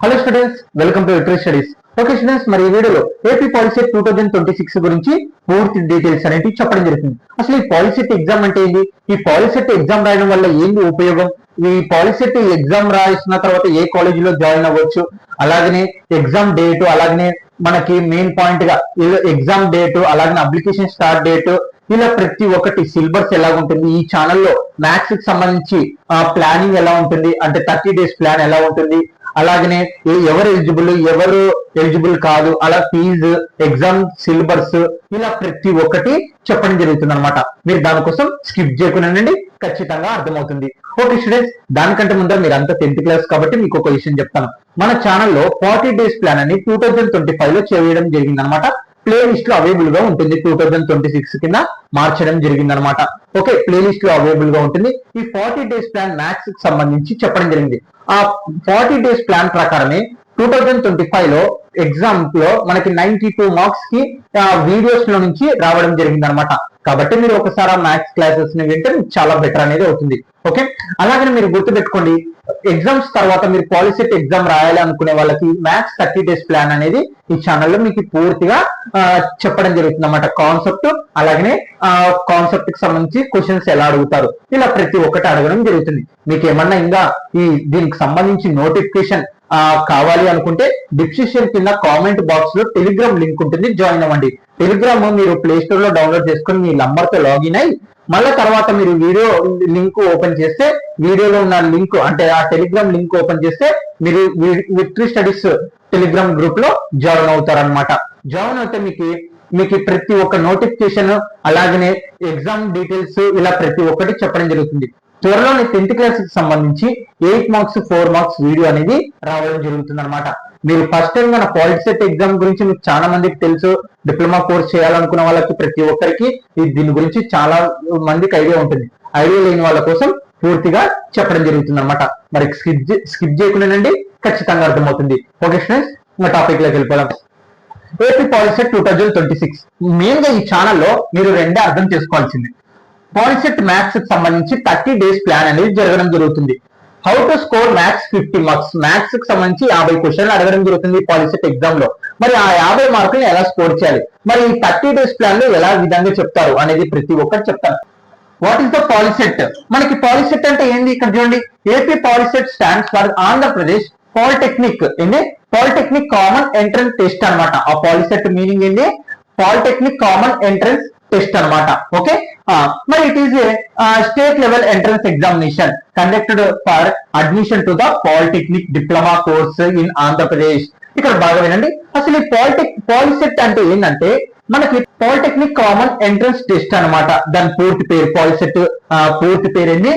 Hello students, welcome to literary studies. Okay students, మరి ఈ వీడియోలో ఏపీ పాలిసెట్ 2026 గురించి పూర్తి డీటెయిల్స్ అనేవి చెప్పడం జరుగుతుంది. అసలు ఈ పాలిసెట్ ఎగ్జామ్ అంటే ఏంటి, ఈ పాలిసెట్ ఎగ్జామ్ రాయడం వల్ల ఏంటి ఉపయోగం, ఈ పాలిసెట్ ఎగ్జామ్ రాసిన తర్వాత ఏ కాలేజీలో జాయిన్ అవ్వచ్చు, అలాగనే ఎగ్జామ్ డేట్, అలాగనే మనకి మెయిన్ పాయింట్ గా ఎగ్జామ్ డేట్, అలాగే అప్లికేషన్ స్టార్ట్ డేట్, ఇలా ప్రతి ఒక్కటి సిలబస్ ఎలా ఉంటుంది, ఈ ఛానల్లో మ్యాథ్స్ కి సంబంధించి ప్లానింగ్ ఎలా ఉంటుంది, అంటే 30 days ప్లాన్ ఎలా ఉంటుంది, అలాగనే ఎవరు ఎలిజిబుల్ కాదు, అలా ఫీజు, ఎగ్జామ్ సిలబస్, ఇలా ప్రతి ఒక్కటి చెప్పడం జరుగుతుంది అనమాట. మీరు దానికోసం స్కిప్ చేయకుండా ఖచ్చితంగా అర్థమవుతుంది. ఓకే స్టూడెంట్స్, దానికంటే ముందర మీరు అంతా 10th క్లాస్ కాబట్టి మీకు ఒక విషయం చెప్తాను. మన ఛానల్లో 40 days ప్లాన్ అని 2025 లో చేయడం జరిగింది అనమాట. ప్లే లిస్ట్ లో అవైలబుల్ గా ఉంటుంది. 2026 కింద మార్చడం జరిగింది అనమాట. ఓకే, ప్లే లిస్ట్ లో అవైలబుల్ గా ఉంటుంది. ఈ 40 days ప్లాన్ మ్యాథ్స్ కి సంబంధించి చెప్పడం జరిగింది. ఆ 40 days ప్లాన్ ప్రకారమే 2025 లో ఎగ్జామ్ లో మనకి 92 మార్క్స్ కి వీడియోస్ లో నుంచి రావడం జరిగింది అనమాట. కాబట్టి మీరు ఒకసారి ఆ మ్యాథ్స్ క్లాసెస్ ని వింటే చాలా బెటర్ అనేది అవుతుంది. ఓకే, అలాగే మీరు గుర్తుపెట్టుకోండి, ఎగ్జామ్స్ తర్వాత మీరు పాలిసెట్ ఎగ్జామ్ రాయాలి అనుకునే వాళ్ళకి మ్యాథ్స్ 30 days ప్లాన్ అనేది ఈ ఛానల్లో మీకు పూర్తిగా చెప్పడం జరుగుతుంది అన్నమాట. కాన్సెప్ట్, అలాగనే కాన్సెప్ట్ కి సంబంధించి క్వశ్చన్స్ ఎలా అడుగుతారు, ఇలా ప్రతి ఒక్కటి అడగడం జరుగుతుంది. మీకు ఏమన్నా ఇంకా దీనికి సంబంధించి నోటిఫికేషన్ కావాలి అనుకుంటే డిస్క్రిప్షన్ కింద కామెంట్ బాక్స్ లో టెలిగ్రామ్ లింక్ ఉంటుంది, జాయిన్ అవ్వండి. టెలిగ్రామ్ మీరు ప్లే స్టోర్ లో డౌన్లోడ్ చేసుకొని మీ నంబర్ తో లాగిన్ అయ్యి మళ్ళీ తర్వాత మీరు వీడియో లింక్ ఓపెన్ చేస్తే, వీడియోలో ఉన్న లింక్ అంటే ఆ టెలిగ్రామ్ లింక్ ఓపెన్ చేస్తే మీరు లిటరీ స్టడీస్ టెలిగ్రామ్ గ్రూప్ లో జాయిన్ అవుతారనమాట. జాయిన్ అయితే మీకు ప్రతి ఒక్క నోటిఫికేషన్, అలాగనే ఎగ్జామ్ డీటెయిల్స్, ఇలా ప్రతి ఒక్కటి చెప్పడం జరుగుతుంది. త్వరలోనే 10th క్లాస్ కి సంబంధించి 8 మార్క్స్ 4 మార్క్స్ వీడియో అనేది రావడం జరుగుతుంది అనమాట. మీరు ఫస్ట్ టైం మన పాలిసెట్ ఎగ్జామ్ గురించి మీకు చాలా మందికి తెలుసు. డిప్లొమా కోర్స్ చేయాలనుకున్న వాళ్ళకి ప్రతి ఒక్కరికి దీని గురించి చాలా మందికి ఐడియా ఉంటుంది. ఐడియా లేని వాళ్ళ కోసం పూర్తిగా చెప్పడం జరుగుతుంది అనమాట. మరి స్కిప్ చేయకుండానండి, ఖచ్చితంగా అర్థమవుతుంది. ఓకే స్టూడెంట్స్, ఇంకా టాపిక్ లోకి వెళ్ళిపోదాం. ఏపీ పాలిసెట్ 2026 మెయిన్ గా ఈ ఛానల్లో మీరు రెండే అర్థం చేసుకోవాల్సింది. పాలిసెట్ మ్యాథ్స్ కి సంబంధించి 30 days ప్లాన్ అనేది జరగడం జరుగుతుంది. How to score maths 50 marks, maths కి సంబంధించి 50 క్వశ్చన్లు అడగడం జరుగుతుంది పాలిసెట్ ఎగ్జామ్ లో. మరి ఆ 50 మార్కులు ఎలా స్కోర్ చేయాలి, మరి ఈ 30 days ప్లాన్ లో ఎలా విధంగా చెప్తారు అనేది ప్రతి ఒక్కటి చెప్తాను. What is the POLYCET? మనకి పాలిసెట్ అంటే ఏంది, ఇక్కడ చూడండి. AP POLYCET stands for Andhra Pradesh polytechnic polytechnic common entrance test అనమాట. ఆ పాలిసెట్ మీనింగ్ ఏంటి, పాలిటెక్నిక్ కామన్ ఎంట్రన్స్ టెస్ట్ అనమాట. ఓకే, మరి it is state level entrance examination conducted for admission to the polytechnic diploma course in Andhra Pradesh. ఇక్కడ బాగా వినండి, అసలు ఈ పాలిసెట్ అంటే ఏంటంటే మనకి పాలిటెక్నిక్ కామన్ ఎంట్రన్స్ టెస్ట్ అనమాట. దాని పూర్తి పేరు పాలిసెట్, పూర్తి పేరు ఏంటి,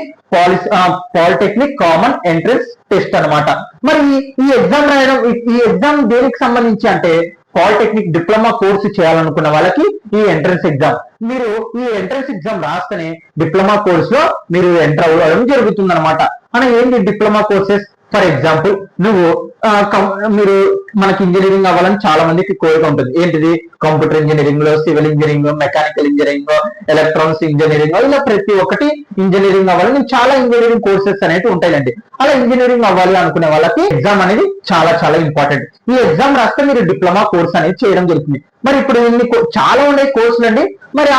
పాలిటెక్నిక్ కామన్ ఎంట్రన్స్ టెస్ట్ అనమాట. మరి ఈ ఎగ్జామ్ రాయడం, ఈ ఎగ్జామ్ దేనికి సంబంధించి అంటే పాలిటెక్నిక్ డిప్లొమా కోర్సు చేయాలనుకున్న వాళ్ళకి ఈ ఎంట్రన్స్ ఎగ్జామ్. మీరు ఈ ఎంట్రన్స్ ఎగ్జామ్ రాస్తేనే డిప్లొమా కోర్స్ లో మీరు ఎంటర్ అవ్వడం జరుగుతుంది అనమాట. అని ఏంటి డిప్లొమా కోర్సెస్? ఫర్ ఎగ్జాంపుల్ మీరు మనకి ఇంజనీరింగ్ అవ్వాలని చాలా మందికి కోరిక ఉంటుంది. ఏంటిది, కంప్యూటర్ ఇంజనీరింగ్ లో, civil engineering, mechanical engineering, electronics engineering, ఇలా ప్రతి ఒక్కటి ఇంజనీరింగ్ అవ్వాలని చాలా ఇంజనీరింగ్ కోర్సెస్ అనేవి ఉంటాయండి. అలా ఇంజనీరింగ్ అవ్వాలి అనుకునే వాళ్ళకి ఎగ్జామ్ అనేది చాలా చాలా ఇంపార్టెంట్. ఈ ఎగ్జామ్ రాస్తే మీరు డిప్లొమా కోర్స్ అనేది చేయడం జరుగుతుంది. మరి ఇప్పుడు చాలా ఉన్నాయి కోర్సులు అండి. మరి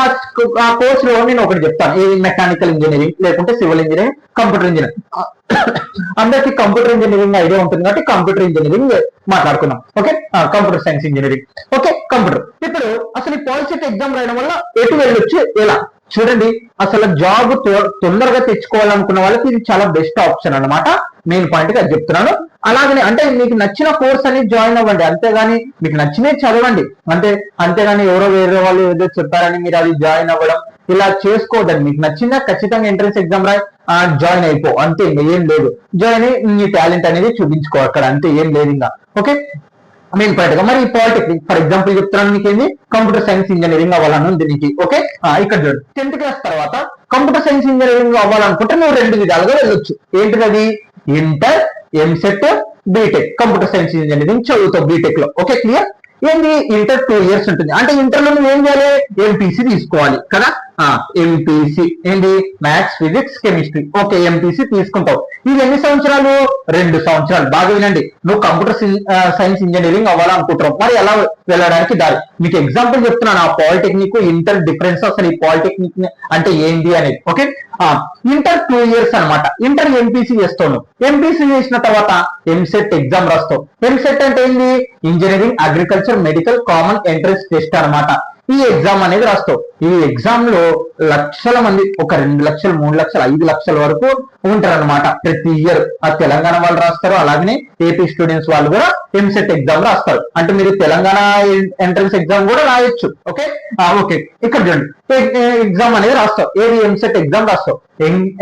ఆ కోర్సులో నేను ఒకటి చెప్తాను, ఈ మెకానికల్ ఇంజనీరింగ్, లేకుంటే సివిల్ ఇంజనీరింగ్, కంప్యూటర్ ఇంజనీరింగ్. అందరికి కంప్యూటర్ ఇంజనీరింగ్ ఐడియా ఉంటుంది కాబట్టి కంప్యూటర్ ఇంజనీరింగ్ మాట్లాడుకున్నాం. Okay, computer science engineering. Okay, computer. ఇప్పుడు అసలు ఈ పాలిసెట్ ఎగ్జామ్ రాయడం వల్ల ఎటు వెళ్ళొచ్చు, ఎలా చూడండి. అసలు జాబ్ తొందరగా తెచ్చుకోవాలనుకున్న వాళ్ళకి ఇది చాలా బెస్ట్ ఆప్షన్ అనమాట. మెయిన్ పాయింట్ గా చెప్తున్నాను. అలాగనే అంటే మీకు నచ్చిన కోర్స్ అనేది జాయిన్ అవ్వండి, అంతేగాని మీకు నచ్చినవి చదవండి అంతేగాని ఎవరో వేరే వాళ్ళు ఏదో చెప్పారని మీరు అది జాయిన్ అవ్వడం ఇలా చేసుకోవద్దండి. మీకు నచ్చిందా ఖచ్చితంగా ఎంట్రన్స్ ఎగ్జామ్ రాయి జాయిన్ అయిపో, అంతే, ఏం లేదు. జాయిన్ అయ్యి నీ టాలెంట్ అనేది చూపించుకో అక్కడ, అంతే, ఏం లేదు ఇంకా. ఓకే, మెయిన్ పాయింట్ గా మరి పాలిటెక్నిక్ ఫర్ ఎగ్జాంపుల్ చెప్తున్నాను, మీకు ఏంది కంప్యూటర్ సైన్స్ ఇంజనీరింగ్ అవ్వాలని ఉంది నీకు. ఓకే, ఇక్కడ చూడండి, 10th క్లాస్ తర్వాత కంప్యూటర్ సైన్స్ ఇంజనీరింగ్ అవ్వాలనుకుంటే నువ్వు 2 విధాలుగా వెళ్ళొచ్చు. ఏంటిది, inter, EAMCET, BTech. Computer science engineering చదువుతావు బీటెక్ లో. Okay, clear. ఏంది, ఇంటర్ 2 years ఉంటుంది. అంటే ఇంటర్ లో నువ్వు ఏం చేయాలి, ఎంపీసీ తీసుకోవాలి కదా. ఎంపీసీ ఏంటి, maths physics chemistry. Okay, MPC తీసుకుంటావు. ఇది ఎన్ని సంవత్సరాలు? 2 సంవత్సరాలు. బాగా వినండి, నువ్వు కంప్యూటర్ సైన్స్ ఇంజనీరింగ్ అవ్వాలనుకుంటున్నావు, మరి ఎలా వెళ్ళడానికి దారి మీకు ఎగ్జాంపుల్ చెప్తున్నాను. ఆ పాలిటెక్నిక్ ఇంటర్ డిఫరెన్స్, అసలు ఈ పాలిటెక్నిక్ అంటే ఏంటి అనేది. ఓకే, ఇంటర్ 2 years అనమాట. ఇంటర్ ఎంపీసీ చేస్తావు. ఎంపీసీ చేసిన తర్వాత ఎంసెట్ ఎగ్జామ్ రాస్తావు. ఎంసెట్ అంటే ఏంటి? Engineering agriculture medical common entrance test అనమాట. ఈ ఎగ్జామ్ అనేది రాస్తావు. ఈ ఎగ్జామ్ లో లక్షల మంది, ఒక 2 లక్షలు 3 లక్షలు 5 లక్షల వరకు ఉంటారనమాట ప్రతి ఇయర్. ఆ తెలంగాణ వాళ్ళు రాస్తారు, అలాగనే ఏపీ స్టూడెంట్స్ వాళ్ళు కూడా ఎంసెట్ ఎగ్జామ్ రాస్తారు. అంటే మీరు తెలంగాణ ఎంట్రన్స్ ఎగ్జామ్ కూడా రాయొచ్చు. ఓకే ఓకే, ఇక్కడ చూడండి, ఎగ్జామ్ అనేది రాస్తావు. ఏది? ఎంసెట్ ఎగ్జామ్ రాస్తావు.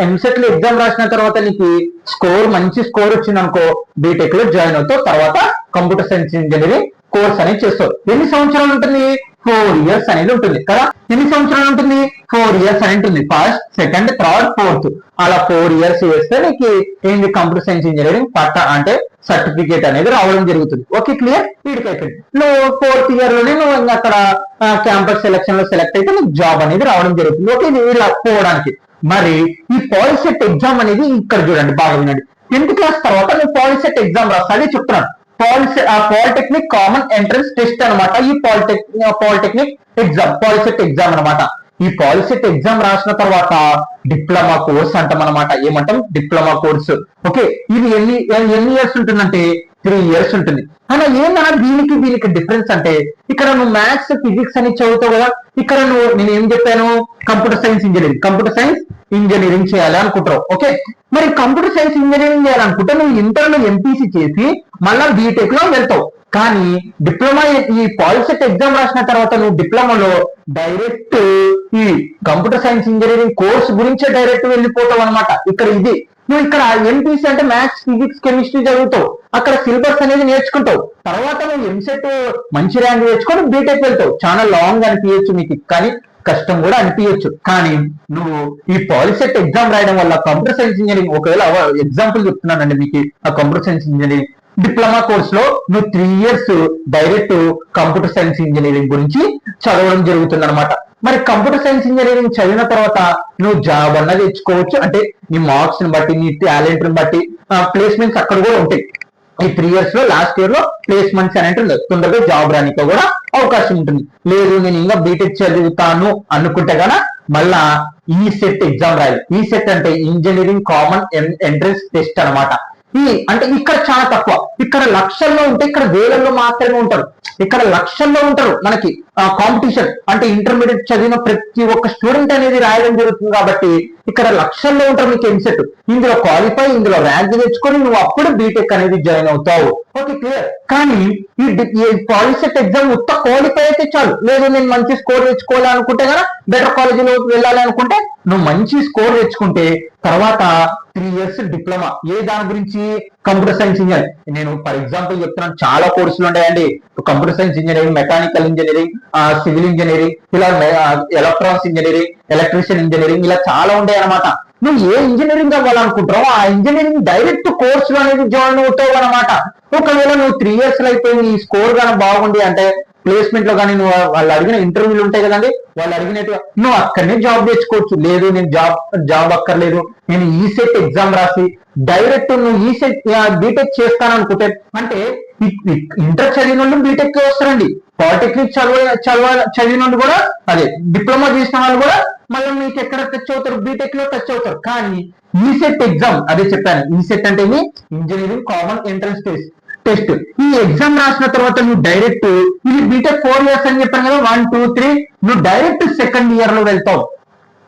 ఎంసెట్ లో ఎగ్జామ్ రాసిన తర్వాత నీకు స్కోర్, మంచి స్కోర్ వచ్చింది అనుకో, బీటెక్ లో జాయిన్ అవుతావు. తర్వాత కంప్యూటర్ సైన్స్ ఇంజనీరింగ్ కోర్స్ అనేది చేస్తావు. ఎన్ని సంవత్సరాలు ఉంటుంది? 4 years అనేది ఉంటుంది కదా. ఎన్ని సంవత్సరాలు ఉంటుంది? 4 years అని ఉంటుంది. ఫస్ట్, సెకండ్, థర్డ్, ఫోర్త్, అలా 4 years చేస్తే నీకు ఏంటి? కంప్యూటర్ సైన్స్ ఇంజనీరింగ్ పట్టా అంటే సర్టిఫికేట్ అనేది రావడం జరుగుతుంది. Okay, clear? వీడికైతే నువ్వు 4th year లోనే నువ్వు అక్కడ క్యాంపస్ సెలక్షన్ లో సెలెక్ట్ అయితే నీకు జాబ్ అనేది రావడం జరుగుతుంది. ఓకే, ఇలా పోవడానికి. మరి ఈ పాలిసెట్ ఎగ్జామ్ అనేది ఇక్కడ చూడండి, బాగా వినండి. 10th క్లాస్ తర్వాత నువ్వు పాలిసెట్ ఎగ్జామ్ రాస్తానే చెప్తున్నాను. పాలిటెక్నిక్ కామన్ ఎంట్రన్స్ టెస్ట్ అనమాట. ఈ పాలిటెక్నిక్ ఎగ్జామ్, పాలిసెట్ ఎగ్జామ్ అనమాట. ఈ పాలిసెట్ ఎగ్జామ్ రాసిన తర్వాత డిప్లొమా కోర్స్ అంటాం అనమాట. ఏమంటాం? Diploma course. ఓకే, ఇది ఎన్ని ఇయర్స్ ఉంటుందంటే 3 years ఉంటుంది. అలా ఏందన్నా దీనికి డిఫరెన్స్ అంటే, ఇక్కడ నువ్వు మ్యాథ్స్ ఫిజిక్స్ అని చదువుతావు కదా, ఇక్కడ నేను ఏం చెప్పాను? కంప్యూటర్ సైన్స్ ఇంజనీరింగ్ చేయాలి అనుకుంటావు. ఓకే, మరి కంప్యూటర్ సైన్స్ ఇంజనీరింగ్ చేయాలనుకుంటే నువ్వు ఇంటర్ లో ఎంపీసీ చేసి మళ్ళా బీటెక్ లో వెళ్తావు. కానీ డిప్లొమా, ఈ పాలిసెట్ ఎగ్జామ్ రాసిన తర్వాత నువ్వు డిప్లొమాలో డైరెక్ట్ ఈ కంప్యూటర్ సైన్స్ ఇంజనీరింగ్ కోర్స్ గురించే డైరెక్ట్ వెళ్ళిపోతావు అనమాట. ఇక్కడ ఇది నువ్వు ఇక్కడ ఎంపీసీ అంటే మ్యాథ్స్ ఫిజిక్స్ కెమిస్ట్రీ చదువుతావు, అక్కడ సిలబస్ అనేది నేర్చుకుంటావు. తర్వాత నువ్వు ఎంసెట్ మంచి ర్యాంక్ తెచ్చుకొని బీటెక్ వెళ్తావు. చాలా లాంగ్ అనిపించచ్చు మీకు, కానీ కష్టం కూడా అనిపించచ్చు. కానీ నువ్వు ఈ పాలిసెట్ ఎగ్జామ్ రాయడం వల్ల కంప్యూటర్ సైన్స్ ఇంజనీరింగ్, ఒకవేళ ఎగ్జాంపుల్ చెప్తున్నానండి మీకు, ఆ computer science engineering diploma course లో నువ్వు 3 years direct computer science engineering గురించి చదవడం జరుగుతుంది అనమాట. మరి కంప్యూటర్ సైన్స్ ఇంజనీరింగ్ చదివిన తర్వాత నువ్వు జాబ్ అన్నది తెచ్చుకోవచ్చు. అంటే నీ మార్క్స్ ని బట్టి, నీ టాలెంట్ ని బట్టి ప్లేస్మెంట్స్ అక్కడ కూడా ఉంటాయి. ఈ 3 years లో లాస్ట్ ఇయర్ లో ప్లేస్మెంట్స్ అని ఉంటుంది, తొందరగా జాబ్ రానికి కూడా అవకాశం ఉంటుంది. లేదు నేను ఇంకా బీటెక్ చదువుతాను అనుకుంటే కదా మళ్ళా ఈ సెట్ ఎగ్జామ్ రాయాలి. ఈ సెట్ అంటే ఇంజనీరింగ్ కామన్ ఎంట్రన్స్ టెస్ట్ అనమాట. అంటే ఇక్కడ చాలా తక్కువ, ఇక్కడ లక్షల్లో ఉంటే ఇక్కడ వేలల్లో మాత్రమే ఉంటారు. ఇక్కడ లక్షల్లో ఉంటారు మనకి కాంపిటీషన్. అంటే ఇంటర్మీడియట్ చదివిన ప్రతి ఒక్క స్టూడెంట్ అనేది రాయడం జరుగుతుంది కాబట్టి ఇక్కడ లక్షల్లో ఉంటారు మీకు ఎంసెట్. ఇందులో క్వాలిఫై, ఇందులో ర్యాంక్ తెచ్చుకొని నువ్వు అప్పుడు బీటెక్ అనేది జాయిన్ అవుతావు. Okay, clear? కానీ ఈ పాలిసెట్ ఎగ్జామ్ ఉత్త క్వాలిఫై అయితే చాలు. లేదు నేను మంచి స్కోర్ తెచ్చుకోవాలి అనుకుంటే కదా, బెటర్ కాలేజీలోకి వెళ్ళాలి అనుకుంటే నువ్వు మంచి స్కోర్ తెచ్చుకుంటే తర్వాత 3 years డిప్లొమా. ఏ దాని గురించి? Computer science engineering. నేను ఫర్ ఎగ్జాంపుల్ చెప్తున్నాను, చాలా కోర్సులు ఉంటాయండి. Computer science engineering, mechanical engineering, civil engineering, ఇలా ఎలక్ట్రానిక్స్ ఇంజనీరింగ్, ఎలక్ట్రీషియన్ ఇంజనీరింగ్, ఇలా చాలా ఉంటాయి అనమాట. నువ్వు ఏ ఇంజనీరింగ్ అవ్వాలనుకుంటావో ఆ ఇంజనీరింగ్ డైరెక్ట్ కోర్సులు అనేది జాయిన్ అవుతావు అనమాట. ఒకవేళ నువ్వు 3 years అయిపోయి ఈ స్కోర్ కానీ బాగుంది అంటే ప్లేస్మెంట్ లో కానీ నువ్వు వాళ్ళు అడిగిన ఇంటర్వ్యూలు ఉంటాయి కదండి, వాళ్ళు అడిగినట్టు నువ్వు అక్కడనే జాబ్ తెచ్చుకోవచ్చు. లేదు నేను జాబ్ అక్కర్లేదు, నేను ఈ సెట్ ఎగ్జామ్ రాసి డైరెక్ట్ నువ్వు ఈ సెట్ బీటెక్ చేస్తాను అనుకుంటే, అంటే ఇంటర్ చదివిన వాళ్ళు బీటెక్ వస్తారండి, పాలిటెక్నిక్ చదివిన వాళ్ళు కూడా, అదే డిప్లొమా చేసిన వాళ్ళు కూడా మళ్ళీ మీకు ఎక్కడ టచ్ అవుతారు? బీటెక్ లో టచ్ అవుతారు. కానీ ఈ సెట్ ఎగ్జామ్, అదే చెప్పాను, ఈ సెట్ అంటే ఇంజనీరింగ్ కామన్ ఎంట్రన్స్ టెస్ట్. ఈ ఎగ్జామ్ రాసిన తర్వాత నువ్వు డైరెక్ట్, ఇది బీటెక్ 4 years అని చెప్పాను కదా, 1, 2, 3, నువ్వు డైరెక్ట్ సెకండ్ ఇయర్ లో వెళ్తావు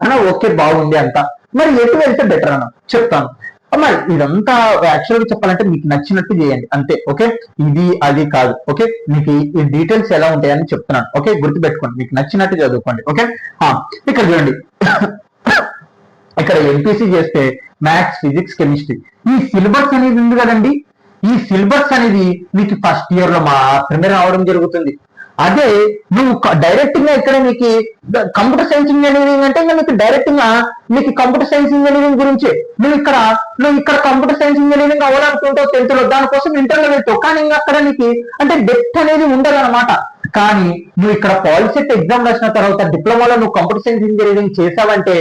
అన్న. ఓకే, బాగుంది అంతా. మరి ఎటు వెళ్తే బెటర్ అన్న చెప్తాను. మరి ఇదంతా యాక్చువల్ గా చెప్పాలంటే మీకు నచ్చినట్టు చేయండి అంతే. ఓకే, ఇది అది కాదు. ఓకే, మీకు ఈ డీటెయిల్స్ ఎలా ఉంటాయని చెప్తున్నాను. ఓకే, గుర్తుపెట్టుకోండి, మీకు నచ్చినట్టు చదువుకోండి. ఓకే, ఇక్కడ చూడండి, ఇక్కడ ఎంపీసీ చేస్తే మ్యాథ్స్ ఫిజిక్స్ కెమిస్ట్రీ, ఈ సిలబస్ అనేది ఉంది కదండి, ఈ సిలబస్ అనేది మీకు ఫస్ట్ ఇయర్ లో మాత్రమే రావడం జరుగుతుంది. అదే నువ్వు డైరెక్ట్ గా ఇక్కడ మీకు కంప్యూటర్ సైన్స్ ఇంజనీరింగ్ అంటే ఇంకా మీకు డైరెక్ట్ గా నీకు కంప్యూటర్ సైన్స్ ఇంజనీరింగ్ గురించి నువ్వు ఇక్కడ కంప్యూటర్ సైన్స్ ఇంజనీరింగ్ అవ్వాలనుకుంటావు 10th లో, దానికోసం ఇంటర్లో వెళ్తావు. కానీ ఇంకా అక్కడ నీకు అంటే డెప్త్ అనేది ఉండదు అనమాట. కానీ నువ్వు ఇక్కడ పాలిసెట్ ఎగ్జామ్ రాసిన తర్వాత డిప్లొమాలో నువ్వు కంప్యూటర్ సైన్స్ ఇంజనీరింగ్ చేసావంటే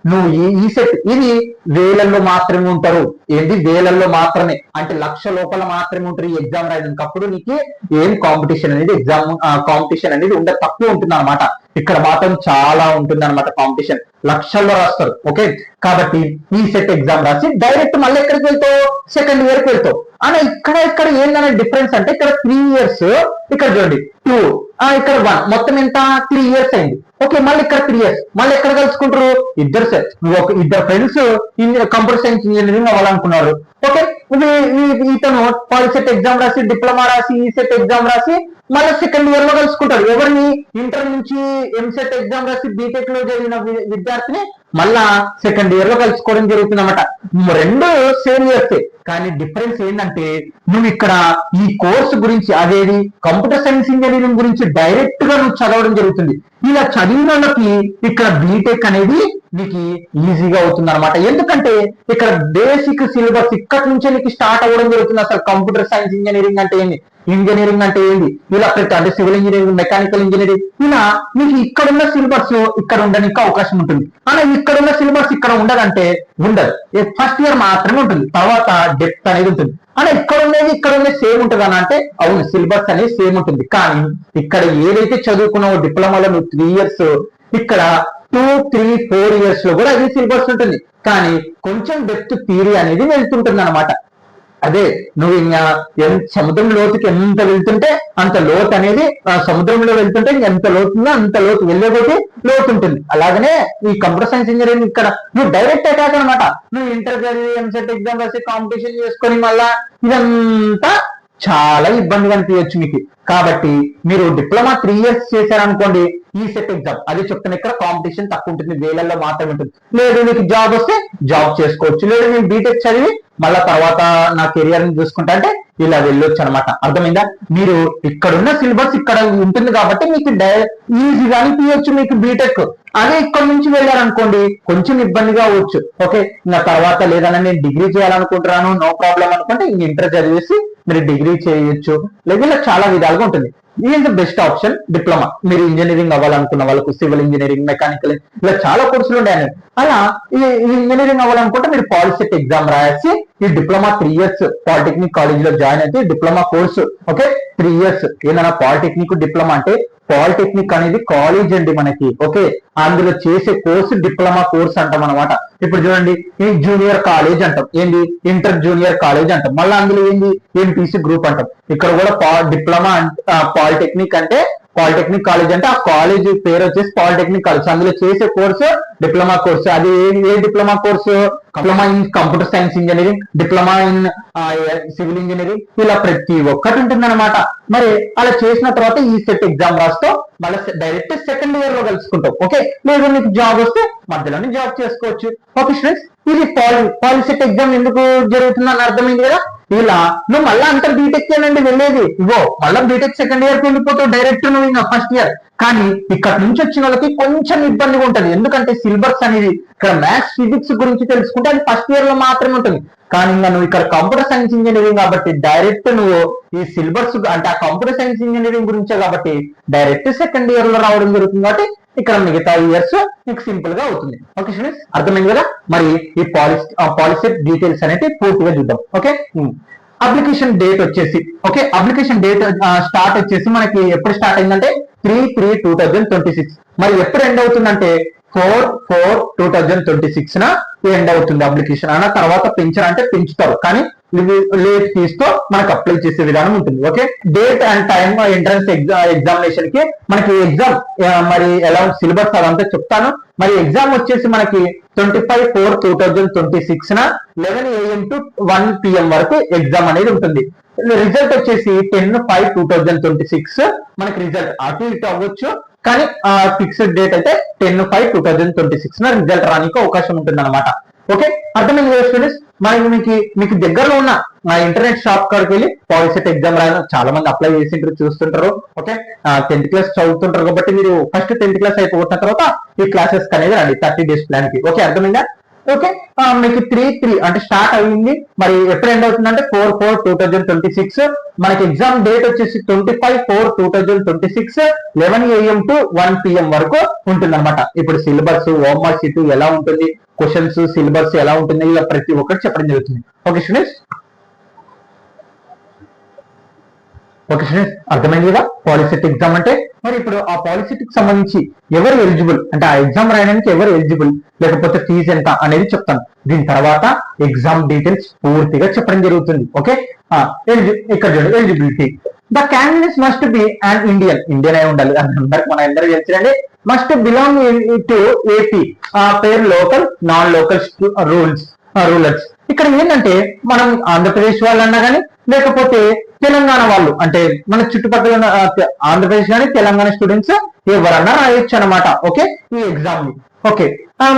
నువ్వు ఈ సెట్ ఇది వేలల్లో మాత్రమే ఉంటారు. ఏంటి వేలల్లో మాత్రమే, అంటే 1,00,000 లోపల మాత్రమే ఉంటారు ఈ ఎగ్జామ్ రాయడానికి. అప్పుడు నీకు ఏం కాంపిటీషన్ అనేది కాంపిటీషన్ అనేది ఉండదు, తక్కువ ఉంటుంది అనమాట. ఇక్కడ మాత్రం చాలా ఉంటుంది అనమాట కాంపిటీషన్, లక్షల్లో రాస్తారు. ఓకే, కాబట్టి ఈ సెట్ ఎగ్జామ్ రాసి డైరెక్ట్ మళ్ళీ ఎక్కడికి వెళ్తావు, సెకండ్ ఇయర్ కి వెళ్తావు. అలా ఇక్కడ ఏందనే డిఫరెన్స్ అంటే ఇక్కడ 3 years, ఇక్కడ చూడండి 2, ఇక్కడ 1, మొత్తం ఎంత 3 years అయింది. ఓకే, మళ్ళీ ఇక్కడ 3 years, మళ్ళీ ఎక్కడ కలుసుకుంటారు, ఇద్దరు ఫ్రెండ్స్ కంప్యూటర్ సైన్స్ ఇంజనీరింగ్ అవ్వాలనుకున్నారు. ఓకే, ఇతను పాలిసెట్ ఎగ్జామ్ రాసి, డిప్లొమా రాసి, ఈ సెట్ ఎగ్జామ్ రాసి మళ్ళీ సెకండ్ ఇయర్ లో కలుసుకుంటారు. ఎవరిని, ఇంటర్ నుంచి ఎంసెట్ ఎగ్జామ్ రాసి బీటెక్ లో జరిగిన విద్యార్థిని మళ్ళా సెకండ్ ఇయర్ లో కలుసుకోవడం జరుగుతుంది అనమాట. రెండు సేమ్ ఇయర్స్, కానీ డిఫరెన్స్ ఏంటంటే నువ్వు ఇక్కడ ఈ కోర్సు గురించి, అదేది కంప్యూటర్ సైన్స్ ఇంజనీరింగ్ గురించి డైరెక్ట్ గా నువ్వు చదవడం జరుగుతుంది. ఇలా చదివిన వాళ్ళకి ఇక్కడ బీటెక్ అనేది నీకు ఈజీగా అవుతుంది అనమాట. ఎందుకంటే ఇక్కడ బేసిక్ సిలబస్ ఇక్కడ నుంచే నీకు స్టార్ట్ అవ్వడం జరుగుతుంది. అసలు కంప్యూటర్ సైన్స్ ఇంజనీరింగ్ అంటే ఏంది, ఇంజనీరింగ్ అంటే ఏంది, ఇలా ప్రతి అంటే సివిల్ ఇంజనీరింగ్, మెకానికల్ ఇంజనీరింగ్, ఇలా మీకు ఇక్కడున్న సిలబస్ ఇక్కడ ఉండడానికి అవకాశం ఉంటుంది. అలా ఇక్కడున్న సిలబస్ ఇక్కడ ఉండదంటే ఉండదు, ఫస్ట్ ఇయర్ మాత్రమే ఉంటుంది, తర్వాత డెప్త్ అనేది ఉంటుంది. అలా ఇక్కడ ఉన్నది సేమ్ ఉంటుంది అని అంటే అవును, సిలబస్ అనేది సేమ్ ఉంటుంది. కానీ ఇక్కడ ఏదైతే చదువుకున్నావో డిప్లొమాలో నువ్వు 3 years, ఇక్కడ 2, 3, 4 years లో కూడా అదే సిలబస్ ఉంటుంది. కానీ కొంచెం డెప్త్ థియరీ అనేది వెళ్తుంటుంది అనమాట. అదే నువ్వు ఇంకా సముద్రం లోతుకి ఎంత వెళ్తుంటే అంత లోతు అనేది, సముద్రంలో వెళ్తుంటే ఎంత లోతుందో అంత లోతు వెళ్ళే కొద్దీ లోతు ఉంటుంది. అలాగనే ఈ కంప్యూటర్ సైన్స్ ఇంజనీరింగ్ ఇక్కడ నువ్వు డైరెక్ట్ అటాక్ అనమాట. నువ్వు ఇంటర్ చదివి ఎంసెట్ ఎగ్జామ్ రాసి కాంపిటీషన్ చేసుకొని మళ్ళా ఇదంతా చాలా ఇబ్బందిగా అనిపించచ్చు మీకు. కాబట్టి మీరు డిప్లొమా 3 years చేశారనుకోండి, ఈ సెట్ ఎగ్జామ్ అదే చెప్తున్నా, ఇక్కడ కాంపిటీషన్ తక్కువ ఉంటుంది, వేలల్లో మాత్రమే ఉంటుంది. లేదు మీకు జాబ్ వస్తే జాబ్ చేసుకోవచ్చు, లేదు నేను బీటెక్ చదివి మళ్ళా తర్వాత నా కెరియర్ ని చూసుకుంటా అంటే ఇలా వెళ్ళొచ్చు అనమాట. అర్థమైందా? మీరు ఇక్కడున్న సిలబస్ ఇక్కడ ఉంటుంది కాబట్టి మీకు ఈజీగా అనిపించచ్చు మీకు బీటెక్. అదే ఇక్కడ నుంచి వెళ్ళారనుకోండి కొంచెం ఇబ్బందిగా అవ్వచ్చు. ఓకే, ఇంకా తర్వాత లేదన్నా నేను డిగ్రీ చేయాలనుకుంటున్నాను, నో ప్రాబ్లం అనుకుంటే ఇంక ఇంటర్ చదివేసి మీరు డిగ్రీ చేయొచ్చు. లేదా ఇలా చాలా విధాలుగా ఉంటుంది. Is the best option diploma. మీరు ఇంజనీరింగ్ అవ్వాలనుకున్న వాళ్ళకు సివిల్ ఇంజనీరింగ్, మెకానికల్ ఇలా చాలా కోర్సులు ఉన్నాయి. అలా ఈ ఇంజనీరింగ్ అవ్వాలనుకుంటే మీరు పాలిసెట్ ఎగ్జామ్ రాసి ఈ డిప్లొమా 3 years పాలిటెక్నిక్ కాలేజ్ లో జాయిన్ అయితే డిప్లొమా కోర్సు. ఓకే, 3 years ఏదైనా పాలిటెక్నిక్ డిప్లొమా అంటే, పాలిటెక్నిక్ అనేది కాలేజ్ అండి మనకి. ఓకే, అందులో చేసే కోర్సు డిప్లొమా కోర్స్ అంటాం అనమాట. ఇప్పుడు చూడండి, ఈ జూనియర్ కాలేజ్ అంటాం, ఏంది ఇంటర్ జూనియర్ కాలేజ్ అంటాం. మళ్ళీ అందులో ఏంది ఎంపీసీ గ్రూప్ అంటాం. ఇక్కడ కూడా డిప్లొమా పాలిటెక్నిక్ అంటే, పాలిటెక్నిక్ కాలేజ్ అంటే ఆ కాలేజ్ పేరు వచ్చేసి పాలిటెక్నిక్ కాలేజ్. అందులో చేసే కోర్సు డిప్లొమా కోర్సు. అది ఏ diploma course, diploma in computer science engineering, diploma in civil engineering, ఇలా ప్రతి ఒక్కటి ఉంటుంది అనమాట. మరి అలా చేసిన తర్వాత ఈ సెట్ ఎగ్జామ్ రాస్తావు, మళ్ళీ డైరెక్ట్ సెకండ్ ఇయర్ లో కలుసుకుంటావు. ఓకే, లేదు నీకు జాబ్ వస్తే మధ్యలోనే జాబ్ చేసుకోవచ్చు. ఓకే స్టూడెంట్స్, ఇది పాలిసెట్ ఎగ్జామ్ ఎందుకు జరుగుతుందని అర్థమైంది కదా. ఇలా నువ్వు మళ్ళీ అంతా బీటెక్ ఏనండి వెళ్ళేది, ఇగో మళ్ళీ బీటెక్ సెకండ్ ఇయర్ కి వెళ్ళిపోతావు డైరెక్ట్ నువ్వు ఇంకా ఫస్ట్ ఇయర్. కానీ ఇక్కడ నుంచి వచ్చిన వాళ్ళకి కొంచెం ఇబ్బందిగా ఉంటుంది, ఎందుకంటే సిలబస్ అనేది ఇక్కడ మ్యాథ్స్, ఫిజిక్స్ గురించి తెలుసుకుంటే అది ఫస్ట్ ఇయర్ లో మాత్రమే ఉంటుంది. కానీ ఇంకా నువ్వు ఇక్కడ కంప్యూటర్ సైన్స్ ఇంజనీరింగ్ కాబట్టి డైరెక్ట్ నువ్వు ఈ సిలబస్ అంటే ఆ కంప్యూటర్ సైన్స్ ఇంజనీరింగ్ గురించే కాబట్టి డైరెక్ట్ సెకండ్ ఇయర్ లో రావడం జరుగుతుంది. కాబట్టి ఇక్కడ మిగతా ఇయర్స్ మీకు సింపుల్ గా అవుతుంది. ఓకే స్టూడెంట్స్, అర్థమైంది కదా. మరి ఈ పాలిసెట్ డీటెయిల్స్ అనేది పూర్తిగా చూద్దాం. ఓకే, అప్లికేషన్ డేట్ వచ్చేసి, ఓకే అప్లికేషన్ డేట్ స్టార్ట్ వచ్చేసి మనకి ఎప్పుడు స్టార్ట్ అయిందంటే 3/3/2026. మరి ఎప్పుడు ఎండ్ అవుతుందంటే 4/4/2026 ఎండ్ అవుతుంది అప్లికేషన్. అన్న తర్వాత పెంచారంటే పెంచుతారు, కానీ లేట్ ఫీజ్ తో మనకు అప్లై చేసే విధానం ఉంటుంది. Okay, date and time entrance examination కి మనకి ఎగ్జామ్ మరి ఎలా సిలబస్ అదంతా చెప్తాను. మరి ఎగ్జామ్ వచ్చేసి మనకి 25/4/2026 11 AM to 1 PM వరకు ఎగ్జామ్ అనేది ఉంటుంది. రిజల్ట్ వచ్చేసి 10/5/2026 మనకి రిజల్ట్ అటు ఇటు అవ్వచ్చు, కానీ ఫిక్స్డ్ డేట్ అయితే 10/5/2026 రిజల్ట్ రానికి అవకాశం ఉంటుంది అనమాట. ఓకే, అర్థమైంది కదా స్టూడెంట్స్? మీకు దగ్గరలో ఉన్న ఇంటర్నెట్ షాప్ కాడికి వెళ్ళి పాలిసెట్ ఎగ్జామ్ రాయడం చాలా మంది అప్లై చేసి చూస్తుంటారు. ఓకే, 10th క్లాస్ చదువుతుంటారు కాబట్టి మీరు ఫస్ట్ 10th క్లాస్ అయిపోతున్న తర్వాత ఈ క్లాసెస్ అనేది రండి 30 days ప్లాన్ కి. ఓకే, అర్థమైందా? ఓకే, మీకు 3 అంటే స్టార్ట్ అయ్యింది. మరి ఎప్పుడు ఎండ్ అవుతుందంటే 4/4/2026. మనకి ఎగ్జామ్ డేట్ వచ్చేసి 25/4/2026 11 AM to 1 PM వరకు ఉంటుంది అనమాట. ఇప్పుడు సిలబస్, హోంవర్క్ షీట్ ఎలా ఉంటుంది, క్వశ్చన్స్, సిలబస్ ఎలా ఉంటుంది, ఇలా ప్రతి ఒక్కటి చెప్పడం జరుగుతుంది. ఓకే స్టూడెంట్స్, ఓకే స్టూడెంట్స్, అర్థమైంది కదా పాలిసెట్ ఎగ్జామ్ అంటే? మరి ఇప్పుడు ఆ పాలిసెట్ కి సంబంధించి ఎవరు ఎలిజిబుల్ అంటే ఆ ఎగ్జామ్ రాయడానికి ఎవరు ఎలిజిబుల్, లేకపోతే ఫీజు ఎంత అనేది చెప్తాను. దీని తర్వాత ఎగ్జామ్ డీటెయిల్స్ పూర్తిగా చెప్పడం జరుగుతుంది. ఓకే, ఇక్కడ చూడండి, eligibility. The candidates must be and Indian అయి ఉండాలి. మన అందరూ తెలిసిందండి. మస్ట్ బిలాంగ్ టు ఏపీ, పేరు లోకల్, నాన్ లోకల్ రూలర్స్. ఇక్కడ ఏంటంటే మనం ఆంధ్రప్రదేశ్ వాళ్ళు అన్నా కానీ, లేకపోతే తెలంగాణ వాళ్ళు, అంటే మన చుట్టుపక్కల ఆంధ్రప్రదేశ్ కానీ తెలంగాణ స్టూడెంట్స్ ఎవరన్నా రాయొచ్చు అనమాట. ఓకే, ఈ ఎగ్జామ్ ని. ఓకే,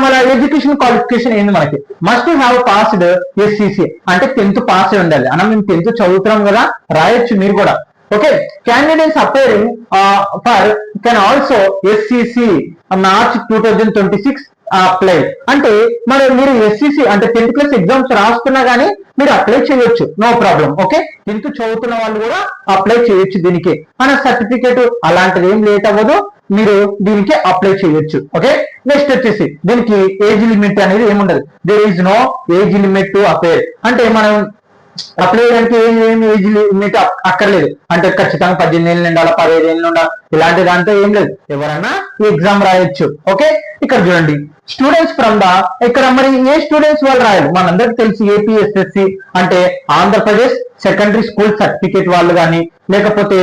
మన ఎడ్యుకేషన్ క్వాలిఫికేషన్ ఏంది? మనకి మస్ట్ హ్యావ్ పాస్డ్ SCC, అంటే 10th పాస్ అయి ఉండాలి. అన్న మేము 10th చదువుతున్నాం కదా, రాయొచ్చు మీరు కూడా. Okay, candidates aspiring for can also SCC March 2026 apply. అంటే మరి మీరు SCC అంటే 10th క్లాస్ ఎగ్జామ్స్ రాస్తున్నా కానీ మీరు అప్లై చేయొచ్చు, నో ప్రాబ్లం. ఓకే, 10th చదువుతున్న వాళ్ళు కూడా అప్లై చేయొచ్చు దీనికి. మన సర్టిఫికేట్ అలాంటిది ఏం లేట్ అవ్వదు, మీరు దీనికి అప్లై చేయొచ్చు. ఓకే, నెక్స్ట్ వచ్చేసి దీనికి ఏజ్ లిమిట్ అనేది ఏముండదు. There is no age limit to appear. అంటే మనం అప్లై చేయడానికి ఏం ఏజ్ లిమిట్ అక్కర్లేదు. అంటే ఖచ్చితంగా 18 ఏళ్ళు ఉండాలి, 15 ఏళ్ళు ఉండాలి, ఇలాంటి దాంతో ఏం లేదు, ఎవరైనా ఈ ఎగ్జామ్ రాయొచ్చు. ఓకే, ఇక్కడ చూడండి, స్టూడెంట్స్ ఫ్రమ్ ద, ఇక్కడ మరి ఏ స్టూడెంట్స్ వాళ్ళు రాయాలి? మనందరికి తెలిసి APSSC అంటే ఆంధ్రప్రదేశ్ సెకండరీ స్కూల్ సర్టిఫికేట్ వాళ్ళు కానీ, లేకపోతే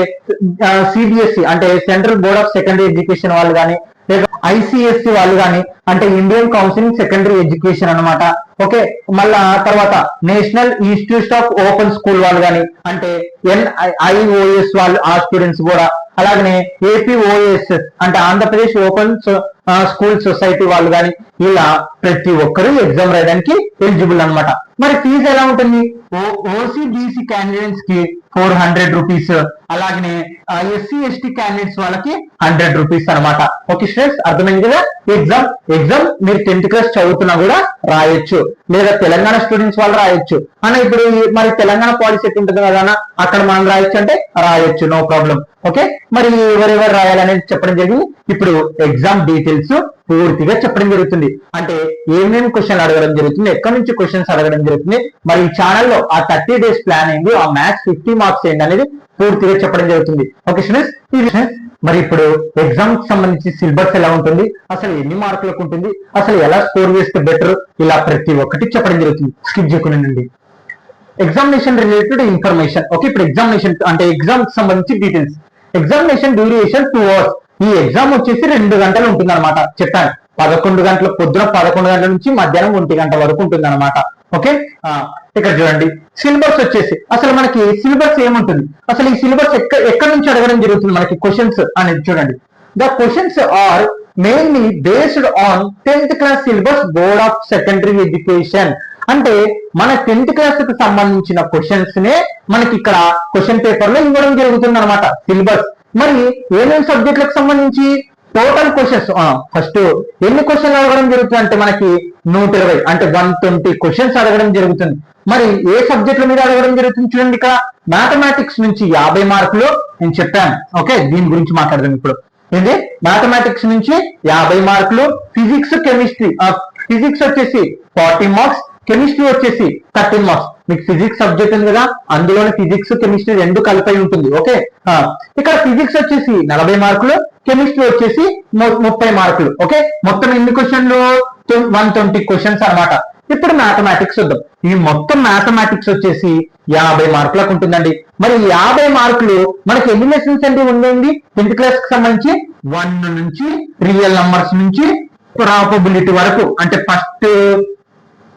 CBSE అంటే central board of secondary education వాళ్ళు కానీ, లేక ICSE వాళ్ళు కానీ, అంటే ఇండియన్ కౌన్సిలింగ్ సెకండరీ ఎడ్యుకేషన్ అనమాట. ఓకే, మళ్ళా తర్వాత national institute of open school వాళ్ళు కానీ, అంటే NIOS వాళ్ళు, ఆ స్టూడెంట్స్ కూడా. అలాగనే APOSS అంటే ఆంధ్రప్రదేశ్ ఓపెన్ స్కూల్ సొసైటీ వాళ్ళు కానీ, ఇలా ప్రతి ఒక్కరు ఎగ్జామ్ రాయడానికి ఎలిజిబుల్ అనమాట. మరి ఫీజు ఎలా ఉంటుంది? OCBC క్యాండిడేట్స్ కి 400 రూపీస్, అలాగనే SC/ST క్యాండిడేట్స్ వాళ్ళకి 100 రూపీస్ అనమాట. ఓకే స్టూడెంట్స్, అర్థమైంది కదా? ఎగ్జామ్ మీరు 10th క్లాస్ చదువుతున్నా కూడా రాయొచ్చు, లేదా తెలంగాణ స్టూడెంట్స్ వాళ్ళు రాయొచ్చు. అన్న ఇప్పుడు మరి తెలంగాణ పాలిసెట్ ఉంటుంది కదా అన్న, అక్కడ మనం రాయొచ్చు అంటే రాయొచ్చు, నో ప్రాబ్లం. ఓకే, మరి ఎవరెవరు రాయాలనేది చెప్పడం జరిగింది. ఇప్పుడు ఎగ్జామ్ డీటెయిల్స్ పూర్తిగా చెప్పడం జరుగుతుంది. అంటే ఏమేమి క్వశ్చన్ అడగడం జరుగుతుంది, ఎక్కడి నుంచి క్వశ్చన్స్ అడగడం జరుగుతుంది, మరి ఈ ఛానల్లో ఆ 30 days ప్లాన్ ఏంటి, ఆ మ్యాథ్స్ 50 మార్క్స్ ఏంటి అనేది పూర్తిగా చెప్పడం జరుగుతుంది. ఓకే స్టూడెంట్స్, మరి ఇప్పుడు ఎగ్జామ్ కి సంబంధించి సిలబస్ ఎలా ఉంటుంది, అసలు ఎన్ని మార్కులకు ఉంటుంది, అసలు ఎలా స్కోర్ చేస్తే బెటర్, ఇలా ప్రతి ఒక్కటి చెప్పడం జరుగుతుంది. స్కిప్ చేయకుండా ఎగ్జామినేషన్ రిలేటెడ్ ఇన్ఫర్మేషన్. ఓకే, ఇప్పుడు ఎగ్జామినేషన్ అంటే ఎగ్జామ్ కి సంబంధించి డీటెయిల్స్. Examination duration 2 hours. ఈ ఎగ్జామ్ వచ్చేసి 2 గంటలు ఉంటుంది అనమాట. చెప్పాను 11 గంటల, పొద్దున 11 గంటల నుంచి మధ్యాహ్నం 1 గంట వరకు ఉంటుంది అనమాట. ఓకే, ఇక్కడ చూడండి, సిలబస్ వచ్చేసి అసలు మనకి సిలబస్ ఏముంటుంది, అసలు ఈ సిలబస్ ఎక్కడి నుంచి అడగడం జరుగుతుంది మనకి క్వశ్చన్స్ అనేది చూడండి. The questions are mainly based on 10th class syllabus board of secondary education. అంటే మన 10th క్లాస్ కి సంబంధించిన క్వశ్చన్స్ నే మనకి ఇక్కడ క్వశ్చన్ పేపర్ లో ఇవ్వడం జరుగుతుంది అనమాట, సిలబస్. మరి ఏమేమి సబ్జెక్టులకు సంబంధించి టోటల్ క్వశ్చన్స్ ఫస్ట్ ఎన్ని క్వశ్చన్లు అడగడం జరుగుతుంది అంటే మనకి 120 అంటే 120 క్వశ్చన్స్ అడగడం జరుగుతుంది. మరి ఏ సబ్జెక్టుల మీద అడగడం జరుగుతుంది చూడండి. ఇక్కడ మ్యాథమెటిక్స్ నుంచి 50 మార్కులు నేను చెప్పాను. ఓకే, దీని గురించి మాట్లాడదాం ఇప్పుడు. ఏంటి, మ్యాథమెటిక్స్ నుంచి 50 మార్కులు, ఫిజిక్స్ కెమిస్ట్రీ, ఫిజిక్స్ వచ్చేసి 40 మార్క్స్, కెమిస్ట్రీ వచ్చేసి 13 మార్క్స్. మీకు ఫిజిక్స్ సబ్జెక్ట్ ఉంది కదా, అందులోనే ఫిజిక్స్ కెమిస్ట్రీ రెండు కలిపి ఉంటుంది. ఓకే, ఇక్కడ ఫిజిక్స్ వచ్చేసి 40 మార్కులు, కెమిస్ట్రీ వచ్చేసి 30 మార్కులు. ఓకే, మొత్తం ఎన్ని క్వశ్చన్లు? 120 క్వశ్చన్స్ అనమాట. ఇప్పుడు మ్యాథమెటిక్స్ చూద్దాం. ఈ మొత్తం మ్యాథమెటిక్స్ వచ్చేసి 50 మార్కులకు ఉంటుందండి. మరి 50 మార్కులు మనకి ఎన్ని లెసన్స్ అంటే ఉందండి 10th క్లాస్ కి సంబంధించి? 1 నుంచి రియల్ నంబర్స్ నుంచి ప్రాబబిలిటీ వరకు, అంటే ఫస్ట్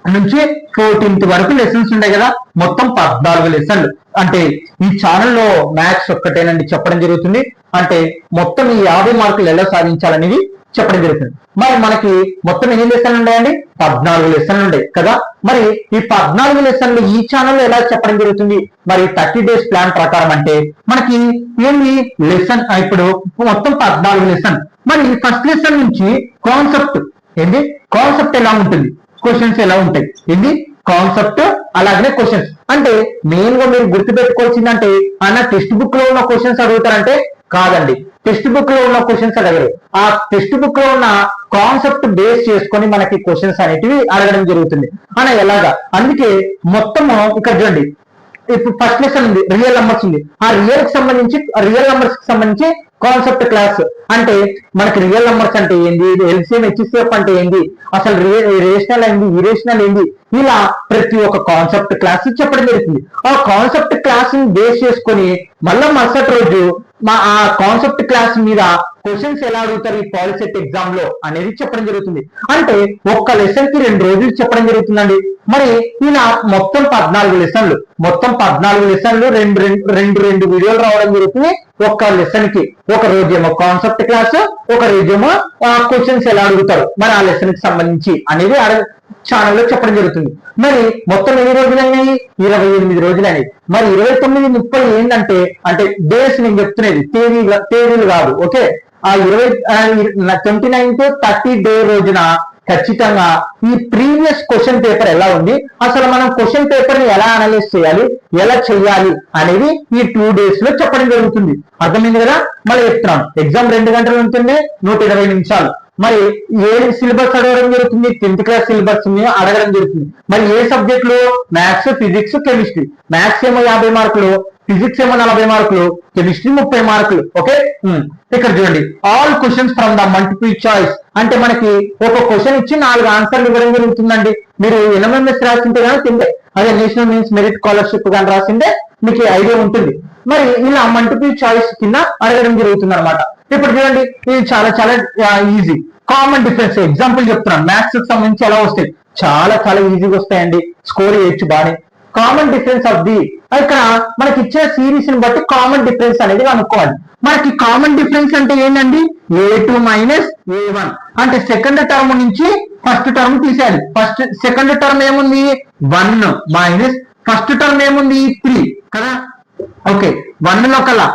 నుంచి 14th వరకు లెసన్స్ ఉంటాయి కదా, మొత్తం 14 లెసన్లు. అంటే ఈ ఛానల్లో మ్యాథ్స్ ఒక్కటేనండి చెప్పడం జరుగుతుంది. అంటే మొత్తం ఈ 50 మార్కులు ఎలా సాధించాలనేది చెప్పడం జరుగుతుంది. మరి మనకి మొత్తం ఎన్ని లెసన్లు ఉన్నాయండి? 14 లెసన్లు ఉంటాయి కదా. మరి ఈ 14 లెసన్లు ఈ ఛానల్లో ఎలా చెప్పడం జరుగుతుంది? మరి 30 days ప్లాన్ ప్రకారం అంటే మనకి ఏంటి లెసన్ ఇప్పుడు మొత్తం 14 లెసన్. మరి ఫస్ట్ లెసన్ నుంచి కాన్సెప్ట్ ఏంటి, కాన్సెప్ట్ ఎలా ఉంటుంది, క్వశ్చన్స్ ఎలా ఉంటాయి, ఏంటి కాన్సెప్ట్ అలాగనే క్వశ్చన్స్. అంటే మెయిన్ గా మీరు గుర్తుపెట్టుకోవాల్సిందంటే అన్న టెక్స్ట్ బుక్ లో ఉన్న క్వశ్చన్స్ అడుగుతారంటే కాదండి, టెక్స్ట్ బుక్ లో ఉన్న క్వశ్చన్స్ అడగరు. ఆ టెక్స్ట్ బుక్ లో ఉన్న కాన్సెప్ట్ బేస్ చేసుకొని మనకి క్వశ్చన్స్ అనేటివి అడగడం జరుగుతుంది. అలా ఎలాగా, అందుకే మొత్తము ఇక్కడ చూడండి, ఇప్పుడు ఫస్ట్ లెసన్ ఉంది రియల్ నెంబర్స్ ఉంది. ఆ రియల్ నెంబర్స్ కి సంబంధించి కాన్సెప్ట్ క్లాస్. అంటే మనకి రియల్ నెంబర్స్ అంటే ఏంది, ఎల్సిఎం హెచ్సిఎఫ్ అంటే ఏంది, అసలు రేషనల్ ఏంది, ఇరేషనల్ ఏంది, ఇలా ప్రతి ఒక్క కాన్సెప్ట్ క్లాస్ చెప్పడం జరుగుతుంది. ఆ కాన్సెప్ట్ క్లాస్ ని బేస్ చేసుకొని మళ్ళా మరుసటి రోజు ఆ కాన్సెప్ట్ క్లాస్ మీద క్వశ్చన్స్ ఎలా అడుగుతారు ఈ పాలిసెట్ ఎగ్జామ్ లో అనేది చెప్పడం జరుగుతుంది. అంటే ఒక్క లెసన్ కి 2 రోజులు చెప్పడం జరుగుతుందండి. మరి ఇలా మొత్తం 14 లెసన్లు, మొత్తం 14 లెసన్లు రెండు వీడియోలు రావడం జరుగుతుంది. ఒక్క లెసన్ కి ఒక రోజేమో కాన్సెప్ట్ క్లాస్, ఒక రోజేమో క్వశ్చన్స్ ఎలా అడుగుతారు మరి ఆ లెసన్ కి సంబంధించి అనేది ఛానల్లో చెప్పడం జరుగుతుంది. మరి మొత్తం ఎన్ని రోజులు అయినాయి? 28 రోజులు అయినాయి. మరి 29, 30 ఏంటంటే అంటే డేస్ నేను చెప్తున్నది, తేదీలు కాదు. ఓకే, ఆ 29th 30 డే రోజున ఖచ్చితంగా ఈ ప్రీవియస్ క్వశ్చన్ పేపర్ ఎలా ఉంది, అసలు మనం క్వశ్చన్ పేపర్ ని ఎలా అనలైజ్ చేయాలి, ఎలా చేయాలి అనేది ఈ 2 days లో చెప్పడం జరుగుతుంది. అర్థమైంది కదా. మళ్ళీ చెప్తున్నాను, ఎగ్జామ్ 2 గంటలు ఉంటుంది, 120 నిమిషాలు. మరి ఏ సిలబస్ అడగడం జరుగుతుంది? 10th క్లాస్ సిలబస్ అడగడం జరుగుతుంది. మరి ఏ సబ్జెక్ట్ లో? Maths, physics, chemistry. మ్యాథ్స్ ఏమో 50 మార్కులు, ఫిజిక్స్ ఏమో 40 మార్కులు, కెమిస్ట్రీ 30 మార్కులు. ఓకే, ఇక్కడ చూడండి, all questions from the multiple choice. అంటే మనకి ఒక క్వశ్చన్ ఇచ్చి 4 ఆన్సర్లు ఇవ్వడం జరుగుతుందండి. మీరు NMMS రాసింటే కానీ తింటే, అదే నేషనల్ మీన్స్ మెరిట్ స్కాలర్షిప్ కానీ రాసింటే మీకు ఐడియా ఉంటుంది. మరి ఇలా మల్టిపుల్ చాయిస్ కింద అడగడం జరుగుతుంది అనమాట. ఇప్పుడు చూడండి, ఇది చాలా చాలా ఈజీ. కామన్ డిఫరెన్స్ ఎగ్జాంపుల్ చెప్తున్నాను, మ్యాథ్స్ కి సంబంధించి ఎలా వస్తాయి, చాలా చాలా ఈజీగా వస్తాయండి, స్కోర్ చేయొచ్చు బాగా. కామన్ డిఫరెన్స్ ఆఫ్ ది, ఇక్కడ మనకి ఇచ్చిన సిరీస్ ని బట్టి కామన్ డిఫరెన్స్ అనేది కనుక్కోవాలి. మనకి కామన్ డిఫరెన్స్ అంటే ఏంటండి? A2 - A1 అంటే సెకండ్ టర్మ్ నుంచి ఫస్ట్ టర్మ్ తీసేయాలి. సెకండ్ టర్మ్ ఏముంది? 1 మైనస్ ఫస్ట్ టర్మ్ ఏముంది? 3 కదా. ఓకే, 1 లో కల్లా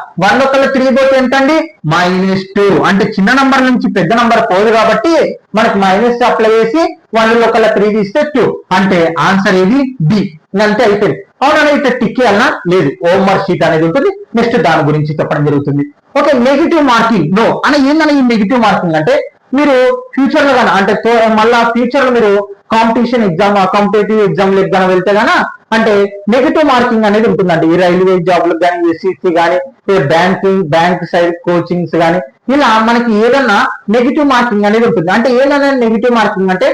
3 పోతే ఎంత అండి? -2. అంటే చిన్న నంబర్ నుంచి పెద్ద నంబర్ పోదు కాబట్టి మనకి మైనస్ అప్లై చేసి 1 లో కల్లా 3 తీస్తే 2. అంటే ఆన్సర్ ఏది? బి. అంతే అయిపోయింది. అవునా, అయితే టిక్ చేయాలన్నా? లేదు, హోంవర్క్ షీట్ అనేది ఉంటుంది, నెక్స్ట్ దాని గురించి చెప్పడం జరుగుతుంది. ఓకే, నెగిటివ్ మార్కింగ్ నో అని ఏందని ఈ నెగిటివ్ మార్కింగ్ అంటే మీరు ఫ్యూచర్ లో గానా అంటే మళ్ళా ఫ్యూచర్ లో మీరు కాంపిటీషన్ ఎగ్జామ్, కాంపిటేటివ్ ఎగ్జామ్ లకు గానా వెళ్తే గానా అంటే నెగిటివ్ మార్కింగ్ అనేది ఉంటుందండి. ఈ రైల్వే జాబ్లకు కానీ, ఎస్సీసీ కానీ, బ్యాంక్ సైడ్ కోచింగ్స్ కానీ, ఇలా మనకి ఏదన్నా నెగిటివ్ మార్కింగ్ అనేది ఉంటుంది. అంటే ఏదైనా నెగిటివ్ మార్కింగ్ అంటే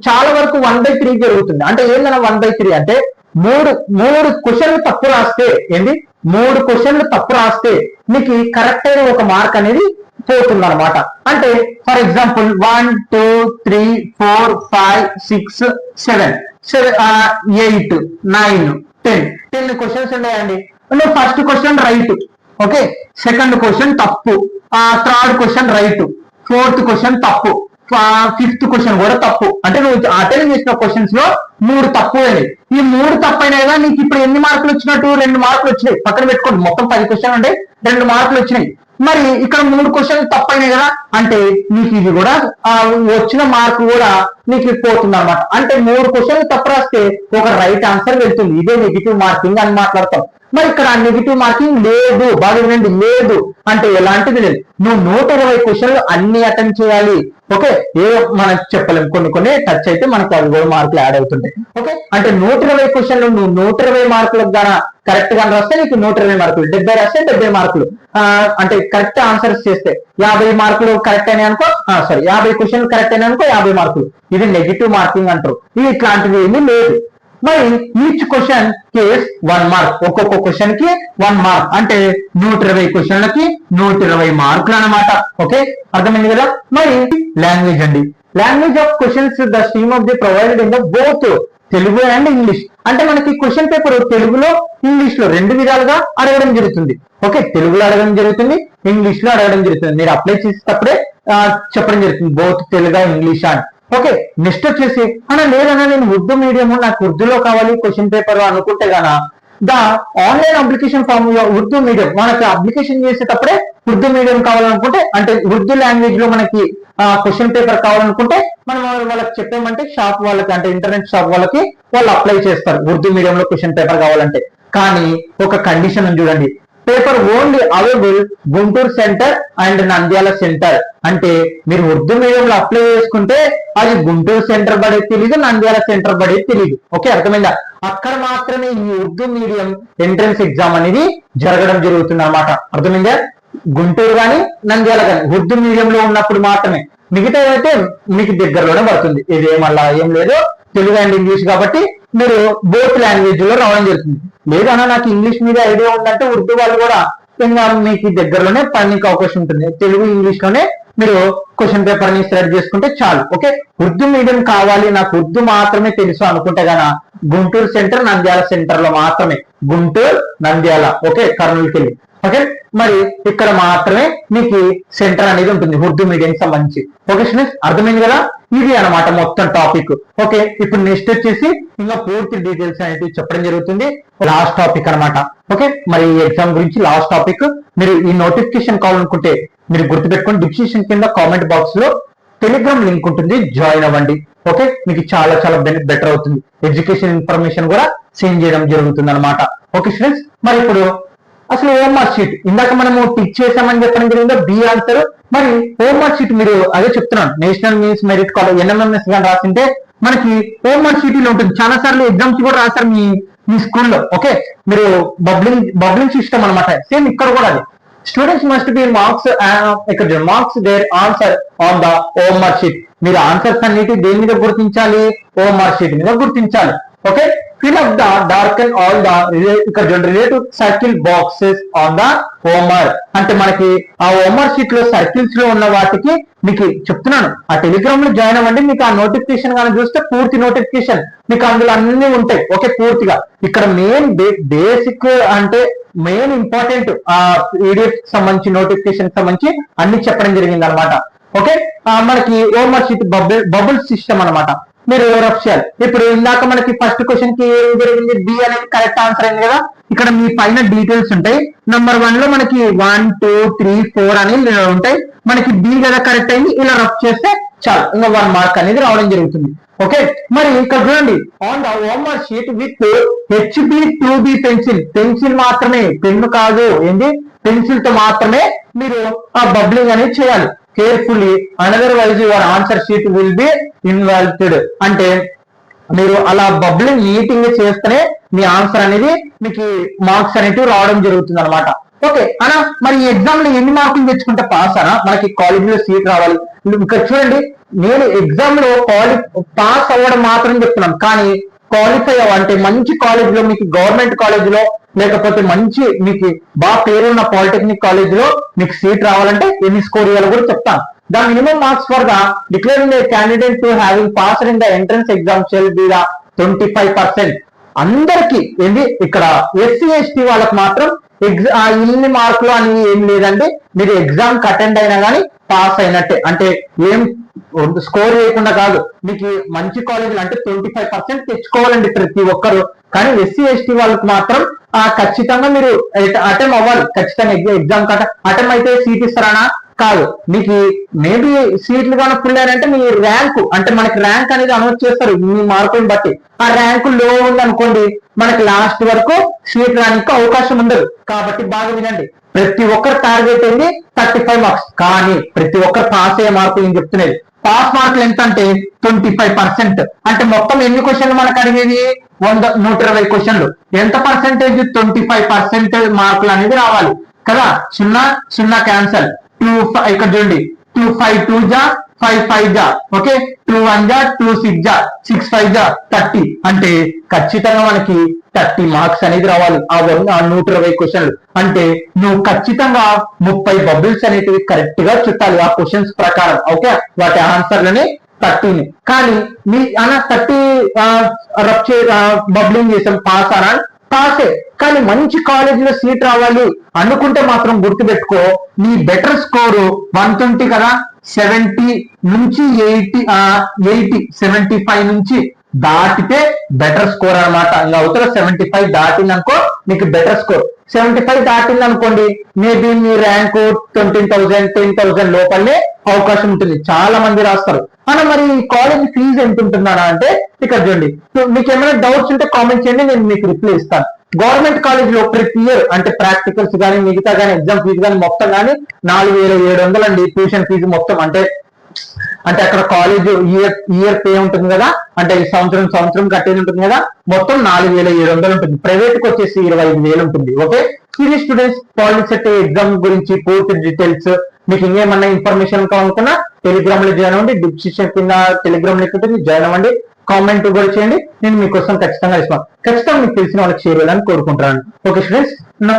చాలా వరకు 1/3 జరుగుతుంది. అంటే ఏందన్నా 1/3 అంటే మూడు క్వశ్చన్లు తప్పు రాస్తే ఏంది, 3 క్వశ్చన్లు తప్పు రాస్తే మీకు కరెక్ట్ అయిన ఒక మార్క్ అనేది పోతుంది అనమాట. అంటే ఫర్ ఎగ్జాంపుల్ 1 2 3 4 5 6 7 8 9 10 క్వశ్చన్స్ ఉన్నాయండి. First question right, okay, second question తప్పు, third question right, fourth question తప్పు, 5th క్వశ్చన్ కూడా తప్పు. అంటే నువ్వు అటెండ్ చేసిన క్వశ్చన్స్ లో 3 తప్పు అయినాయి. ఈ 3 తప్పు అయినా కదా నీకు ఇప్పుడు ఎన్ని మార్కులు వచ్చినట్టు? 2 మార్కులు వచ్చినాయి. పక్కన పెట్టుకోండి, మొత్తం 10 క్వశ్చన్ అంటే 2 మార్కులు వచ్చినాయి. మరి ఇక్కడ 3 క్వశ్చన్లు తప్పైనాయి కదా, అంటే నీకు ఇది కూడా వచ్చిన మార్కు కూడా నీకు పోతుంది అనమాట. అంటే 3 క్వశ్చన్లు తప్పు రాస్తే ఒక రైట్ ఆన్సర్ వెళ్తుంది. ఇదే నెగిటివ్ మార్కింగ్ అని మాట్లాడతాం. మరి ఇక్కడ నెగిటివ్ మార్కింగ్ లేదు, బాగా వినండి, లేదు అంటే ఎలాంటిది లేదు. నువ్వు 120 క్వశ్చన్లు అన్ని అటెండ్ చేయాలి. ఓకే, ఏదో మనకు చెప్పలేము, కొన్ని టచ్ అయితే మనకు అవి కూడా మార్కులు యాడ్ అవుతుంటాయి. ఓకే, అంటే 120 క్వశ్చన్లు నువ్వు 120 మార్కులకు గాన కరెక్ట్ గా రాస్తే నీకు 120 మార్కులు, 70 రాస్తే 70 మార్కులు. అంటే కరెక్ట్ ఆన్సర్స్ చేస్తే 50 మార్కులు కరెక్ట్ అయినాయి అనుకో, 50 క్వశ్చన్లు కరెక్ట్ అయినాయి అనుకో 50 మార్కులు. ఇది నెగిటివ్ మార్కింగ్ అంటారు. ఇది ఇట్లాంటివి ఏమీ లేదు. మరి ఈచ్ క్వశ్చన్ కేస్ 1 మార్క్, ఒక్కొక్క క్వశ్చన్ కి 1 మార్క్ అంటే 120 క్వశ్చన్లకి 120 మార్కులు అనమాట. ఓకే, అర్థమైంది కదా. మరి లాంగ్వేజ్ అండి, language of questions the stream of the provided in the both Telugu and English. అంటే మనకి క్వశ్చన్ పేపర్ తెలుగులో ఇంగ్లీష్ లో 2 విధాలుగా అడగడం జరుగుతుంది. ఓకే, తెలుగులో అడగడం జరుగుతుంది, ఇంగ్లీష్ లో అడగడం జరుగుతుంది. మీరు అప్లై చేసేటప్పుడే చెప్పడం జరుగుతుంది, బోత్ తెలుగు ఇంగ్లీష్ అని. ఓకే, నెక్స్ట్ వచ్చేసి లేదన్నా నేను ఉర్దూ మీడియం, నాకు ఉర్దూలో కావాలి క్వశ్చన్ పేపర్ అనుకుంటే గానా the online application form Urdu medium, మనకి అప్లికేషన్ చేసేటప్పుడే ఉర్దూ మీడియం కావాలనుకుంటే, అంటే ఉర్దూ లాంగ్వేజ్ లో మనకి క్వశ్చన్ పేపర్ కావాలనుకుంటే మనం వాళ్ళకి చెప్పామంటే షాప్ వాళ్ళకి, అంటే ఇంటర్నెట్ షాప్ వాళ్ళకి వాళ్ళు అప్లై చేస్తారు ఉర్దూ మీడియం లో క్వశ్చన్ పేపర్ కావాలంటే. కానీ ఒక కండిషన్ చూడండి, paper only available Guntur centre and Nandyal centre. అంటే మీరు ఉర్దూ మీడియంలో అప్లై చేసుకుంటే అది గుంటూరు సెంటర్ పడేది తెలియదు, నంద్యాల సెంటర్ పడేది తెలియదు. ఓకే, అర్థమైందా? అక్కడ మాత్రమే ఈ ఉర్దూ మీడియం ఎంట్రన్స్ ఎగ్జామ్ అనేది జరగడం జరుగుతుంది అన్నమాట. అర్థమైందా? గుంటూరు కానీ నంద్యాల కానీ ఉర్దూ మీడియంలో ఉన్నప్పుడు మాత్రమే, మిగతా అయితే మీకు దగ్గరలోనే పడుతుంది. ఇది మళ్ళా ఏం లేదు, తెలుగు అండ్ ఇంగ్లీష్ కాబట్టి మీరు బోత్ లాంగ్వేజ్ లో రావడం జరుగుతుంది. లేదన్నా నాకు ఇంగ్లీష్ మీద ఐడియా ఉందంటే ఉర్దూ వాళ్ళు కూడా ఇంకా మీకు దగ్గరలోనే పనికి అవకాశం ఉంటుంది. తెలుగు ఇంగ్లీష్ లోనే మీరు క్వశ్చన్ పేపర్ ని సెలెక్ట్ చేసుకుంటే చాలు. ఓకే, ఉర్దూ మీడియం కావాలి, నాకు ఉర్దూ మాత్రమే తెలుసు అనుకుంటే గానా గుంటూరు సెంటర్ నంద్యాల సెంటర్ లో మాత్రమే, గుంటూరు నంద్యాల, ఓకే, కర్నూలుకి వెళ్ళి. ఓకే, మరి ఇక్కడ మాత్రమే మీకు సెంటర్ అనేది ఉంటుంది ఉర్దూ మీడియం సంబంధించి. ఓకే స్టూడెంట్స్, అర్థమైంది కదా? ఇది అన్నమాట మొత్తం టాపిక్. ఓకే, ఇప్పుడు నెక్స్ట్ వచ్చేసి ఇంకా పూర్తి డీటెయిల్స్ అనేవి చెప్పడం జరుగుతుంది. లాస్ట్ టాపిక్ అన్నమాట. ఓకే, మరి ఈ ఎగ్జామ్ గురించి లాస్ట్ టాపిక్. మీరు ఈ నోటిఫికేషన్ కావాలనుకుంటే మీరు గుర్తుపెట్టుకోండి, డిస్క్రిప్షన్ కింద కామెంట్ బాక్స్ లో టెలిగ్రామ్ లింక్ ఉంటుంది, జాయిన్ అవ్వండి. ఓకే, మీకు చాలా చాలా బెటర్ అవుతుంది. ఎడ్యుకేషన్ ఇన్ఫర్మేషన్ కూడా సెండ్ చేయడం జరుగుతుంది అనమాట. ఓకే స్టూడెంట్స్, మరి ఇప్పుడు అసలు ఓఎంఆర్ షీట్ ఇందాక మనము టిక్ చేసామని చెప్పడం జరిగిందో బి ఆన్సర్. మరి ఓఎంఆర్ షీట్ మీరు అదే చెప్తున్నాను, national means merit college NMMS గాని రాసింటే మనకి ఓఎంఆర్ షీట్ లో ఉంటుంది. చాలా సార్లు ఎగ్జామ్స్ కూడా రాశారు మీ స్కూల్లో. ఓకే, మీరు బబ్లింగ్ సిస్టమ్ అనమాట, సేమ్ ఇక్కడ కూడా అది. స్టూడెంట్స్ మస్ట్ బి మార్క్స్ ఇక్కడ marks their answer on the OMR sheet. మీరు ఆన్సర్స్ అన్నిటి దేని మీద గుర్తించాలి? ఓఎంఆర్ షీట్ మీద గుర్తించాలి. Okay, fill up the darken all the ఇక్కడ relative circle boxes on the OMR. అంటే మనకి ఆ ఓఎంఆర్ షీట్ లో సర్కిల్స్ లో ఉన్న వాటికి మీకు చెప్తున్నాను, ఆ టెలిగ్రామ్ లో జాయిన్ అవ్వండి. మీకు ఆ నోటిఫికేషన్ కానీ చూస్తే పూర్తి నోటిఫికేషన్ మీకు అందులో అన్ని ఉంటాయి. ఓకే, పూర్తిగా ఇక్కడ మెయిన్ బేసిక్ అంటే మెయిన్ ఇంపార్టెంట్ ఆ పీడిఎఫ్ సంబంధించి నోటిఫికేషన్ సంబంధించి అన్ని చెప్పడం జరిగింది అనమాట. ఓకే, మనకి ఓఎంఆర్ షీట్ బబుల్ సిస్టమ్ అనమాట. మీరు రఫ్ చేయాలి. ఇప్పుడు ఇందాక మనకి ఫస్ట్ క్వశ్చన్ కి ఏం జరిగింది? బి అనేది కరెక్ట్ ఆన్సర్ అయింది కదా. ఇక్కడ మీ పైన డీటెయిల్స్ ఉంటాయి. నెంబర్ 1 లో మనకి 1 2 3 4 అని ఉంటాయి. మనకి బి కదా కరెక్ట్ అయింది, ఇలా రఫ్ చేస్తే చాలు, ఇంకా 1 మార్క్ అనేది రావడం జరుగుతుంది. ఓకే, మరి ఇక్కడ చూడండి, on the OMR sheet with HB two B pencil మాత్రమే, పెన్ను కాదు, ఏంటి పెన్సిల్ తో మాత్రమే మీరు ఆ బబ్లింగ్ అనేది చేయాలి. Carefully otherwise your answer sheet will be involved. అంటే మీరు అలా బబ్లింగ్ నీటింగ్ చేస్తేనే మీ ఆన్సర్ అనేది మీకు మార్క్స్ అనేటివి రావడం జరుగుతుంది అనమాట. ఓకే అనా, మరి ఈ ఎగ్జామ్ లో ఎన్ని మార్కులు తెచ్చుకుంటే పాస్ అనా? మనకి కాలేజీలో సీట్ రావాలి. ఇక్కడ చూడండి, నేను ఎగ్జామ్ లో పాస్ అవ్వడం మాత్రం చెప్తున్నాను, కానీ క్వాలిఫై అంటే మంచి కాలేజ్ లో, మీకు గవర్నమెంట్ కాలేజ్ లో లేకపోతే మంచి మీకు బాగా పేరున్న పాలిటెక్నిక్ కాలేజ్ లో మీకు సీట్ రావాలంటే ఎన్ని స్కోర్ చేయాలో కూడా చెప్తాను. The minimum marks for the declaring A candidate to having passed in the entrance exam shall be the 25%. అందరికి ఏంటి, ఇక్కడ ఎస్సీ ఎస్టీ వాళ్ళకి మాత్రం ఇన్ని మార్కులు అని ఏం లేదండి. మీరు ఎగ్జామ్ కి అటెండ్ అయినా కానీ పాస్ అయినట్టే, అంటే ఏం స్కోర్ చేయకుండా కాదు. మీకు మంచి కాలేజీలు అంటే 25% తెచ్చుకోవాలండి ప్రతి ఒక్కరు. కానీ ఎస్సీ ఎస్టీ వాళ్ళకి మాత్రం ఖచ్చితంగా మీరు అటెండ్ అవ్వాలి. ఖచ్చితంగా ఎగ్జామ్ అటెండ్ అయితే సీట్ ఇస్తారా? కాదు. మీకు మేబీ సీట్లు కానీ ఫుల్ అయినంటే మీ ర్యాంకు, అంటే మనకి ర్యాంక్ అనేది అనౌన్స్ చేస్తారు మీ మార్కులను బట్టి. ఆ ర్యాంకు లో ఉందనుకోండి, మనకి లాస్ట్ వరకు సీట్ రానికి అవకాశం ఉండదు. కాబట్టి బాగా వినండి, ప్రతి ఒక్కరు టార్గెట్ అయింది 35 మార్క్స్. కానీ ప్రతి ఒక్కరు పాస్ అయ్యే మార్కులు నేను చెప్తున్నది. పాస్ మార్కులు ఎంత అంటే 25%. అంటే మొత్తం ఎన్ని క్వశ్చన్లు మనకు అడిగేది? 120 క్వశ్చన్లు. ఎంత పర్సెంటేజ్? 25% మార్కులు అనేది రావాలి కదా. 0 క్యాన్సల్. 2 ఇక్కడ చూడండి, 2 5 2 జా 5 5 జా, ఓకే, 2 1 జా 2 6 జా 6 5 జా 30. అంటే ఖచ్చితంగా మనకి 30 మార్క్స్ అనేది రావాలి ఆ 120 క్వశ్చన్లు. అంటే నువ్వు ఖచ్చితంగా 30 బబుల్స్ అనేటివి కరెక్ట్ గా చుట్టాలి ఆ క్వశ్చన్స్ ప్రకారం. ఓకే, వాటి ఆన్సర్లని 30. కానీ మీ 30 రఫ్ బబ్లింగ్ చేసాం, పాస్ పాసే. కానీ మంచి కాలేజీలో సీట్ రావాలి అనుకుంటే మాత్రం గుర్తుపెట్టుకో, నీ బెటర్ స్కోరు 120 కదా, 70 నుంచి 75 నుంచి దాటితే బెటర్ స్కోర్ అనమాట. ఇంకా అవతల 75 దాటిందనుకో నీకు బెటర్ స్కోర్. 75 దాటింది అనుకోండి, మేబీ మీ ర్యాంకు 20,000 10,000 లోపలనే అవకాశం ఉంటుంది. చాలా మంది రాస్తారు. అన్న మరి కాలేజ్ ఫీజు ఎంత ఉంటుందా అంటే ఇక్కడ చూడండి. మీకు ఏమైనా డౌట్స్ ఉంటే కామెంట్ చేయండి, నేను మీకు రిప్లై ఇస్తాను. గవర్నమెంట్ కాలేజ్ లో ప్రతి ఇయర్ అంటే ప్రాక్టికల్స్ కానీ మిగతా కానీ ఎగ్జామ్ ఫీజు కానీ మొత్తం కానీ 4,700 అండి ట్యూషన్ ఫీజు మొత్తం. అంటే అక్కడ కాలేజ్ ఇయర్ పే ఉంటుంది కదా, అంటే ఈ సంవత్సరం కట్టేది ఉంటుంది కదా, మొత్తం 4,700 ఉంటుంది. ప్రైవేట్ కి వచ్చేసి 25,000 ఉంటుంది. ఓకే, ఇది స్టూడెంట్స్ పాలిసెట్ ఎగ్జామ్ గురించి పూర్తి డీటెయిల్స్. మీకు ఇంకేమన్నా ఇన్ఫర్మేషన్ కావాలనుకున్నా టెలిగ్రామ్ లో జాయిన్ అవ్వండి, డిస్క్రిప్షన్ కింద టెలిగ్రామ్ లింక్ ఉంటుంది, జాయిన్ అవ్వండి. కామెంట్ కూడా చేయండి, నేను మీకోసం ఖచ్చితంగా ఇస్తాను. ఖచ్చితంగా మీకు తెలిసిన వాళ్ళకి షేర్ చేయాలని కోరుకుంటున్నాను. Okay students.